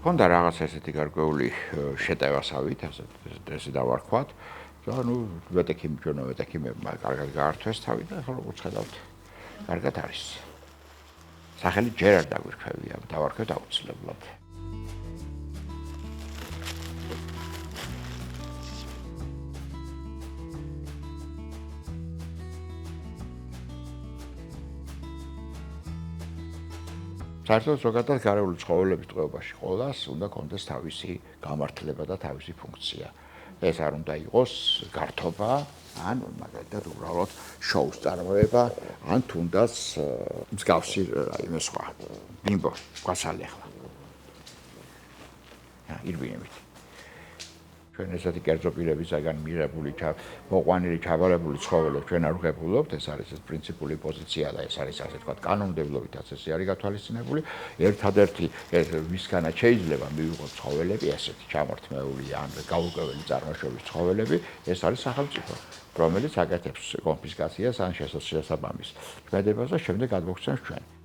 ქონდა რაღაც ესეთი გარკვეული შეტევასავით, ესე დავარქვათ. და ვეტექიმებმა კარგად გაართვეს თავი და ახლა როგორც ხედავთ, კარგად არის. სახელი ჯერ არ დაგვირქვევია, დავარქვეთ აუცილებლად. საერთოდ ზოგადად გარეული ცხოველების ტყვეობაში ყოველას უნდა კონდეს თავისი გამართლება და თავისი ფუნქცია. ეს არ უნდა იყოს გართობა, ან მაგალითად უბრალოდ შოუს წარმოება, ან თუნდაც მსგავსი რაიმე სხვა. ბიმბო, გვასალე ახლა. ირბინებით. ჩვენ ესეთი კერძო პირებისაგან მიღებული მოყვანილი ჩაბარებული ცხოველებს ჩვენ არ ვღებულობთ, ეს არის ეს პრინციპული პოზიცია და ეს არის ასე ვთქვათ კანონმდებლობითაც ესე არის გათვალისწინებული. ერთადერთი ვისგანაც შეიძლება მივიღოთ ცხოველები ესეთი ჩამორთმეული ან გაურკვეველი წარმოშობის ცხოველები, ეს არის სახელმწიფო, რომელიც აკეთებს კონფისკაციას ან შესაბამის ქმედებას და შემდეგ გადმოგცემს ჩვენ.